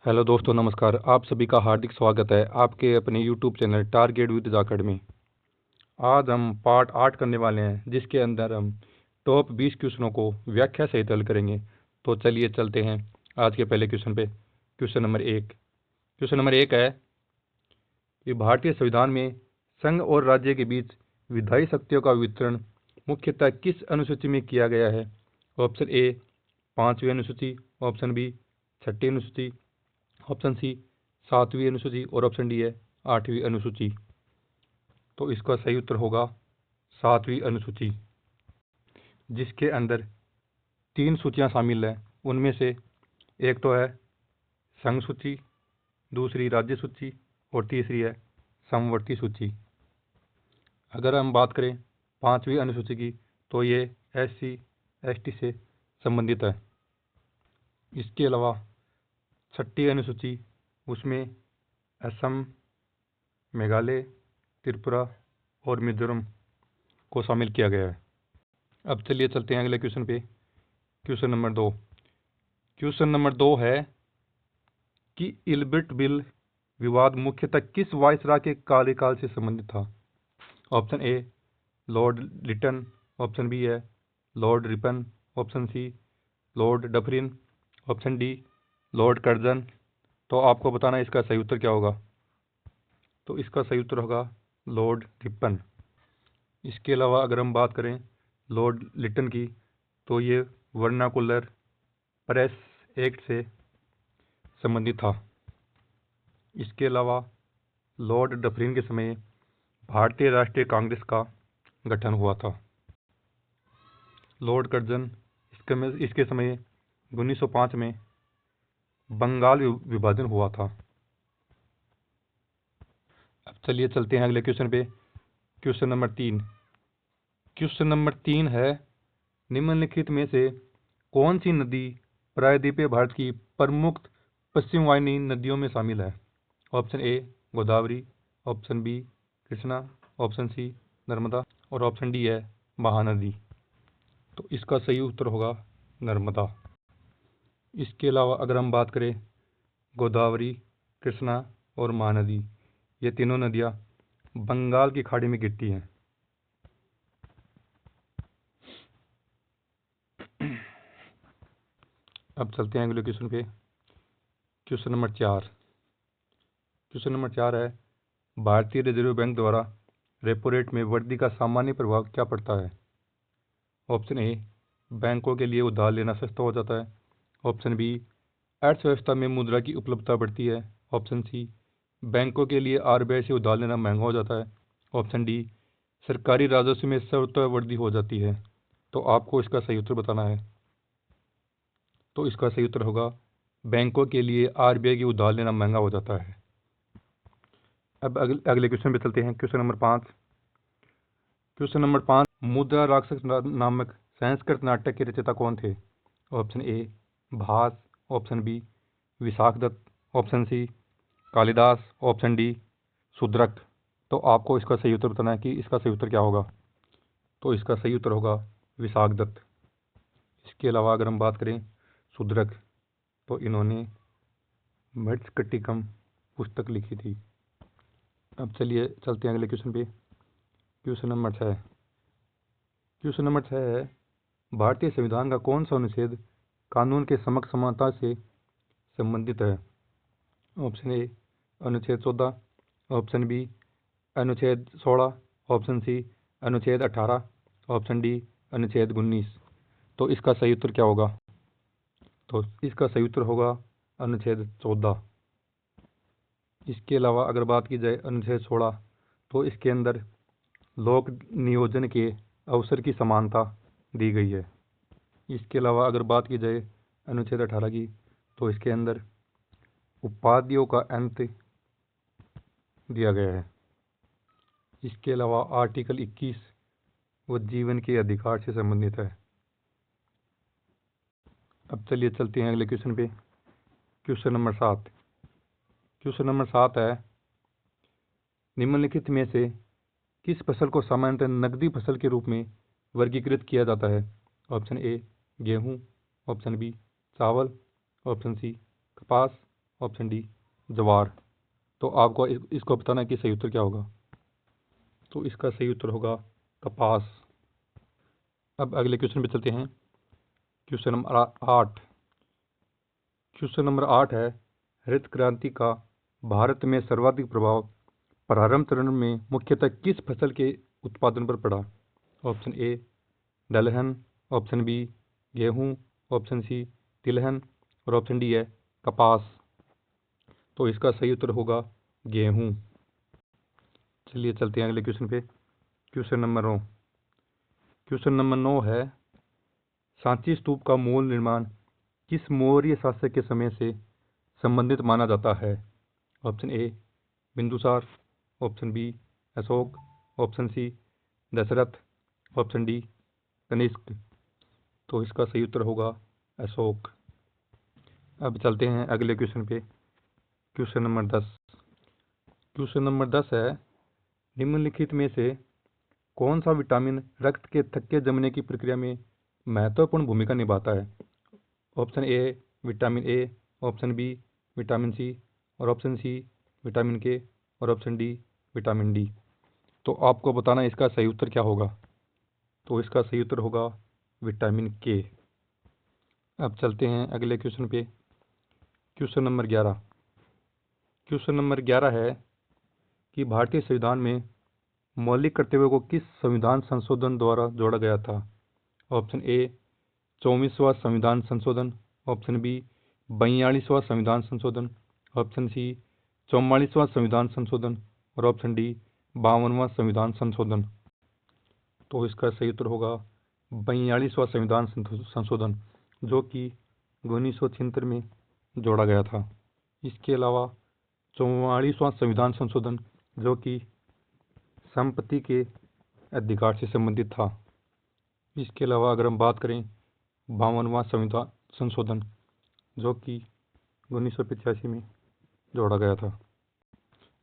Hello दोस्तों, नमस्कार। आप सभी का हार्दिक स्वागत है आपके अपने YouTube channel target with Jakhar में। आज हम पार्ट 8 करने वाले हैं, जिसके अंदर हम टॉप 20 क्वेश्चनों को व्याख्या सहित हल करेंगे। तो चलिए चलते हैं आज के पहले क्वेश्चन पे। क्वेश्चन नंबर एक है कि भारतीय संविधान में संघ और राज्य के बीच विधायी शक्तियों का वितरण मुख्यतः किस अनुसूची में किया गया है? ऑप्शन ए 5वीं अनुसूची, ऑप्शन बी 6ठी अनुसूची, ऑप्शन सी 7वीं अनुसूची और ऑप्शन डी है 8वीं अनुसूची। तो इसका सही उत्तर होगा 7वीं अनुसूची, जिसके अंदर 3 सूचियां शामिल हैं। उनमें से एक तो है संघ सूची, दूसरी राज्य सूची और तीसरी है समवर्ती सूची। अगर हम बात करें 5वीं अनुसूची की, तो ये SC ST से संबंधित है। इसके अलावा 6ठी अनुसूची, उसमें असम, मेघालय, त्रिपुरा और मिजोरम को शामिल किया गया है। अब चलिए चलते हैं अगले क्वेश्चन पे। क्वेश्चन नंबर 2 है कि इल्बिट बिल विवाद मुख्यतः किस वायसराय के कार्यकाल से संबंधित था? Option A lord Lytton, option B है lord Ripon, option C lord Dufferin, option D lord Curzon. तो आपको बताना है इसका सही उत्तर क्या होगा। तो इसका सही उत्तर होगा लॉर्ड रिपन। इसके अलावा अगर हम बात करें लॉर्ड लिटन की, तो ये वर्नाकुलर प्रेस एक्ट से संबंधित था। इसके अलावा लॉर्ड डफरिन के समय भारतीय राष्ट्रीय कांग्रेस का गठन हुआ था। लॉर्ड कर्जन इसके समय 1905 में बंगाल विभाजन हुआ था। अब चलिए चलते हैं अगले क्वेश्चन पे। क्वेश्चन नंबर 3 है निम्नलिखित में से कौन सी नदी प्रायद्वीपीय भारत की प्रमुख पश्चिम वाहिनी नदियों में शामिल है? Option A Godavari, option B Krishna, option C Narmada और ऑप्शन डी है महानदी। तो इसका सही उत्तर होगा नर्मदा। इसके अलावा अगर हम बात करें गोदावरी, कृष्णा और महानदी, ये तीनों नदियाँ बंगाल की खाड़ी में गिरती हैं। अब चलते हैं अगले क्वेश्चन पे। क्वेश्चन नंबर 4 है भारतीय रिजर्व बैंक द्वारा रेपो रेट में वृद्धि का सामान्य प्रभाव क्या पड़ता है? ऑप्शन ए बैंकों के लिए उधार लेना सस्ता हो जाता है, ऑप्शन बी अर्थव्यवस्था में मुद्रा की उपलब्धता बढ़ती है, ऑप्शन सी बैंकों के लिए RBI से उधार लेना महंगा हो जाता है, ऑप्शन डी सरकारी राजस्व में स्वतः वृद्धि हो जाती है। तो आपको इसका सही उत्तर बताना है। तो इसका सही उत्तर होगा बैंकों के लिए RBI की उधार लेना महंगा हो जाता है। अब अगले क्वेश्चन पे चलते हैं। क्वेश्चन नंबर 5 मुद्रा राक्षस नामक संस्कृत नाटक के रचयिता कौन थे? Option A Bhasa, option B Vishakhadatta, option C Kalidasa, option D Shudraka. तो आपको इसका सही उत्तर बताना है कि इसका सही उत्तर क्या होगा। तो इसका सही उत्तर होगा विशाखदत्त। इसके अलावा अगर हम बात करें शूद्रक, तो इन्होंने मृच्छकटिकम पुस्तक लिखी थी। अब चलिए चलते हैं अगले क्वेश्चन पे। क्वेश्चन नंबर 6 है भारतीय संविधान का कौन सा अनुच्छेद कानून के समक्ष समानता से संबंधित है? ऑप्शन ए अनुच्छेद 14, ऑप्शन बी अनुच्छेद 16, ऑप्शन सी अनुच्छेद 18, ऑप्शन डी अनुच्छेद 19। तो इसका सही उत्तर क्या होगा? तो इसका सही उत्तर होगा अनुच्छेद 14। इसके अलावा अगर बात की जाए अनुच्छेद 16, तो इसके अंदर लोक नियोजन के अवसर की समानता दी गई है। इसके अलावा अगर बात की जाए अनुच्छेद 18 की, तो इसके अंदर उपाधियों का अंत दिया गया है। इसके अलावा आर्टिकल 21 वो जीवन के अधिकार से संबंधित है। अब चलिए चलते हैं अगले क्वेश्चन पे। क्वेश्चन नंबर 7 है निम्नलिखित में से किस फसल को सामान्यतः नकदी फसल के रूप में वर्गीकृत किया जाता है? ऑप्शन ए गेहूँ, ऑप्शन बी चावल, ऑप्शन सी कपास, ऑप्शन डी ज्वार। तो आपको इसको बताना है कि सही उत्तर क्या होगा। तो इसका सही उत्तर होगा कपास। अब अगले क्वेश्चन पे चलते हैं। Question number 8। क्वेश्चन नंबर 8 है, हरित क्रांति का भारत में सर्वाधिक प्रभाव प्रारंभ चरण में मुख्यतः किस फसल के उत्पादन पर पड़ा। ऑप्शन ए दलहन, ऑप्शन बी गेहूं, ऑप्शन सी तिलहन और ऑप्शन डी है कपास। तो इसका सही उत्तर होगा गेहूं। चलिए चलते हैं अगले क्वेश्चन पे। Question number 9। क्वेश्चन नंबर 9 है, सांची स्तूप का मूल निर्माण किस मौर्य शासक के समय से संबंधित माना जाता है। Option A Bindusara, option B Ashoka, option C Dasharatha, option D Kanishka. तो इसका सही उत्तर होगा अशोक। अब चलते हैं अगले क्वेश्चन पे। Question number 10। क्वेश्चन नंबर 10 है, निम्नलिखित में से कौन सा विटामिन रक्त के थक्के जमने की प्रक्रिया में महत्वपूर्ण भूमिका निभाता है। Option A vitamin A, option B vitamin C और ऑप्शन सी विटामिन के और ऑप्शन डी विटामिन डी। तो आपको बताना है इसका सही उत्तर क्या होगा। तो इसका सही उत्तर होगा विटामिन के। अब चलते हैं अगले क्वेश्चन पे। Question number 11। क्वेश्चन नंबर 11 है कि भारतीय संविधान में मौलिक कर्तव्यों को किस संविधान संशोधन द्वारा जोड़ा गया था। ऑप्शन ए 24वां संविधान संशोधन, ऑप्शन बी 42वां संविधान संशोधन, ऑप्शन सी 44वां संविधान संशोधन और ऑप्शन डी 52वां संविधान संशोधन। तो इसका सही उत्तर होगा 42वां संविधान संशोधन, जो कि 1976 में जोड़ा गया था। इसके अलावा 44वां संविधान संशोधन जो कि संपत्ति के अधिकार से संबंधित था। इसके अलावा अगर हम बात करें 52वां संविधान संशोधन जो कि 1985 में जोड़ा गया था।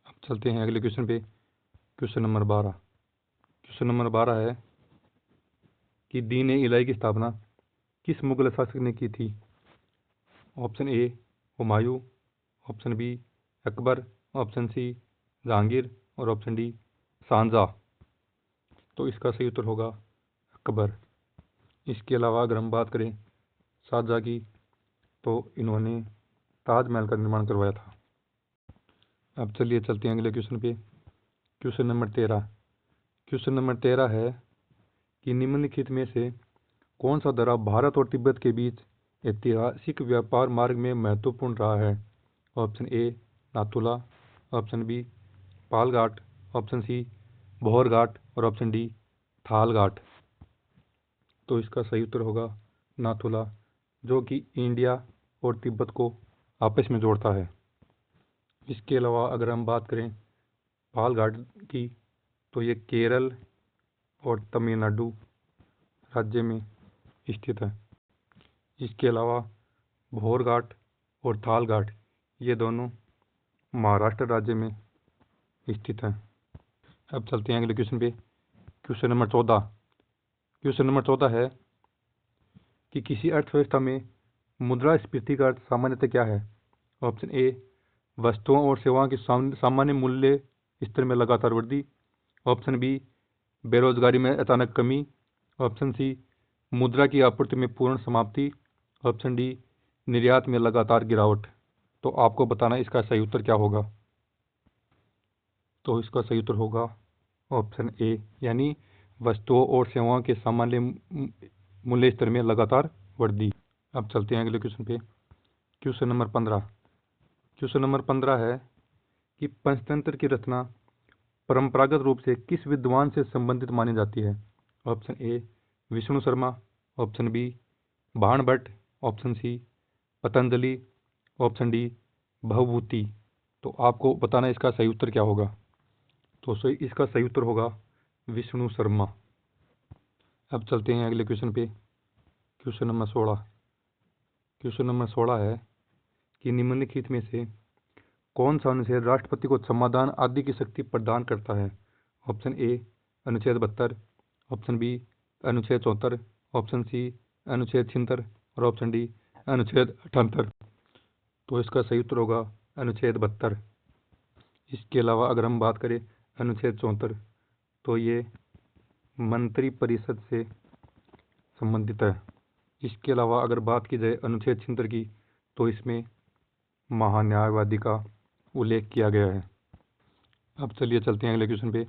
अब चलते हैं अगले क्वेश्चन पे। Question number 12। क्वेश्चन नंबर 12 है कि दीन ए इलाही की स्थापना किस मुगल शासक ने की थी। Option A Humayun, option B Akbar, option C Jahangir और ऑप्शन डी शाहजहां। तो इसका सही उत्तर होगा अकबर। इसके अलावा अगर हम बात करें शाहजहां की, तो इन्होंने ताजमहल का निर्माण करवाया था। अब चलिए चलते हैं अगले क्वेश्चन पे। Question number 13। क्वेश्चन नंबर 13 है कि निम्नलिखित में से कौन सा दर्रा भारत और तिब्बत के बीच ऐतिहासिक व्यापार मार्ग में महत्वपूर्ण रहा है। Option A Nathula, option B Pal Ghat, option C Bhor Ghat और ऑप्शन डी थाल घाट। तो इसका सही उत्तर होगा नाथुला, जो कि इंडिया और तिब्बत को आपस में जोड़ता है। इसके अलावा अगर हम बात करें पाल घाट की, तो ये केरल और तमिलनाडु राज्य में स्थित है। इसके अलावा भौर घाट और थाल घाट ये दोनों महाराष्ट्र राज्य में स्थित हैं। अब चलते हैं अगले क्वेश्चन पे। Question number 14। क्वेश्चन नंबर 14 है कि किसी अर्थव्यवस्था में मुद्रास्फीति का अर्थ सामान्यतः क्या है। ऑप्शन ए वस्तुओं और सेवाओं की सामान्य मूल्य स्तर में लगातार वृद्धि, ऑप्शन बी बेरोजगारी में अचानक कमी, ऑप्शन सी मुद्रा की आपूर्ति में पूर्ण समाप्ति, ऑप्शन डी निर्यात में लगातार गिरावट। तो आपको बताना इसका सही उत्तर क्या होगा। तो इसका सही उत्तर होगा ऑप्शन ए, यानी वस्तुओं और सेवाओं के सामान्य मूल्य स्तर में लगातार वृद्धि। अब चलते हैं अगले क्वेश्चन पे। Question number 15। क्वेश्चन नंबर 15 है कि पंचतंत्र की रचना परंपरागत रूप से किस विद्वान से संबंधित मानी जाती है। Option A Vishnu Sharma, option B Banabhatta, option C Patanjali, option D Bhavabhuti. तो आपको बताना इसका सही उत्तर क्या होगा। तो इसका सही उत्तर होगा विष्णु शर्मा। अब चलते हैं अगले क्वेश्चन पे। Question number 16। क्वेश्चन नंबर 16 है कि निम्नलिखित में से कौन सा अनुच्छेद राष्ट्रपति को समाधान आदि की शक्ति प्रदान करता है। ऑप्शन ए अनुच्छेद 72, ऑप्शन बी अनुच्छेद 74, ऑप्शन सी अनुच्छेद 76 और ऑप्शन डी अनुच्छेद 78। तो इसका सही उत्तर होगा अनुच्छेद 72। इसके अलावा अगर हम बात करें अनुच्छेद 74, तो ये मंत्रिपरिषद से संबंधित है। इसके अलावा अगर बात की जाए अनुच्छेद 76 की, तो इसमें महान्यायवादी का उल्लेख किया गया है। अब चलिए चलते हैं अगले क्वेश्चन पे।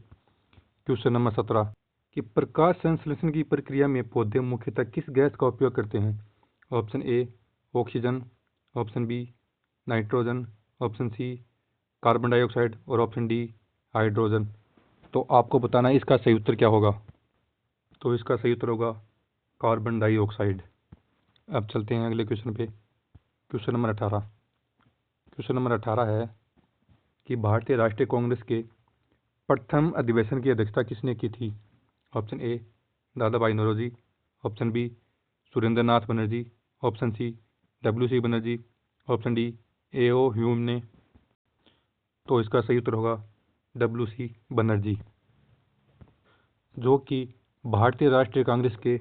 क्वेश्चन नंबर 17 कि प्रकाश संश्लेषण की प्रक्रिया में पौधे मुख्यतः किस गैस का उपयोग करते हैं? Option A oxygen, option B nitrogen, option C carbon dioxide और ऑप्शन डी हाइड्रोजन। तो आपको बताना है इसका सही उत्तर क्या होगा। तो इसका सही उत्तर होगा कार्बन डाइऑक्साइड। अब चलते हैं अगले क्वेश्चन पे। Question number 18। क्वेश्चन नंबर 18 है कि भारतीय राष्ट्रीय कांग्रेस के प्रथम अधिवेशन की अध्यक्षता किसने की थी? Option A Dadabhai Naoroji, option B Surendranath Banerjee, option C WC Banerjee, option D A.O. Hume ने। तो इसका सही उत्तर होगा WC बनर्जी, जो कि भारतीय राष्ट्रीय कांग्रेस के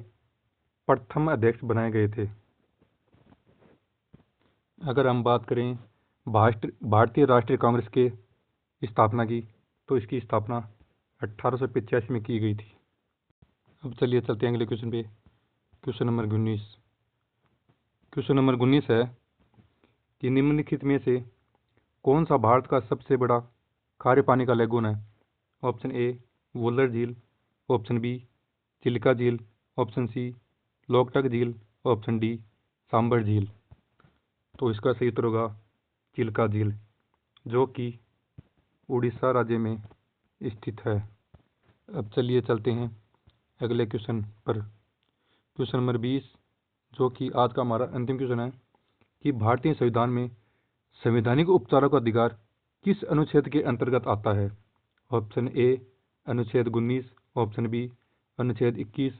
प्रथम अध्यक्ष बनाए गए थे। अगर हम बात करें भारतीय राष्ट्रीय कांग्रेस के स्थापना की, तो इसकी स्थापना 1885 में की गई थी। अब चलिए चलते हैं अगले क्वेश्चन पे। Question number 19। क्वेश्चन नंबर 19 है कि निम्नलिखित में से कौन सा भारत का सबसे बड़ा खारे पानी का लेगून है? ऑप्शन ए वुलर झील, ऑप्शन बी चिल्का झील, ऑप्शन सी लोकटक झील, ऑप्शन डी सांबर झील। तो इसका सही उत्तर होगा चिल्का झील, जो कि उड़ीसा राज्य में स्थित है। अब चलिए चलते हैं अगले क्वेश्चन पर। क्वेश्चन नंबर 20, जो कि आज का हमारा अंतिम क्वेश्चन है कि भारतीय संविधान में संवैधानिक उपचारों का अधिकार किस अनुच्छेद के अंतर्गत आता है? ऑप्शन ए अनुच्छेद 19, ऑप्शन बी अनुच्छेद 21,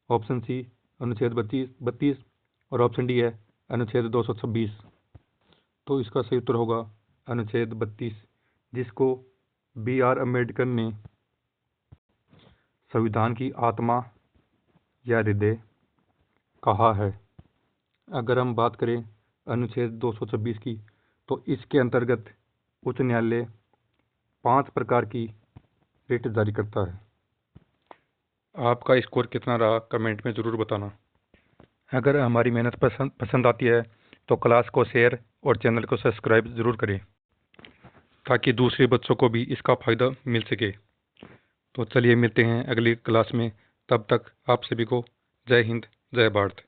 ऑप्शन सी अनुच्छेद 32 और ऑप्शन डी है अनुच्छेद 226। तो इसका सही उत्तर होगा अनुच्छेद 32, जिसको BR अम्बेडकर ने संविधान की आत्मा या हृदय कहा है। अगर हम बात करें अनुच्छेद 226 की, तो इसके अंतर्गत उच्च न्यायालय 5 प्रकार की रिट जारी करता है। आपका स्कोर कितना रहा कमेंट में ज़रूर बताना। अगर हमारी मेहनत पसंद आती है तो क्लास को शेयर और चैनल को सब्सक्राइब ज़रूर करें, ताकि दूसरे बच्चों को भी इसका फ़ायदा मिल सके। तो चलिए मिलते हैं अगली क्लास में। तब तक आप सभी को जय हिंद, जय भारत।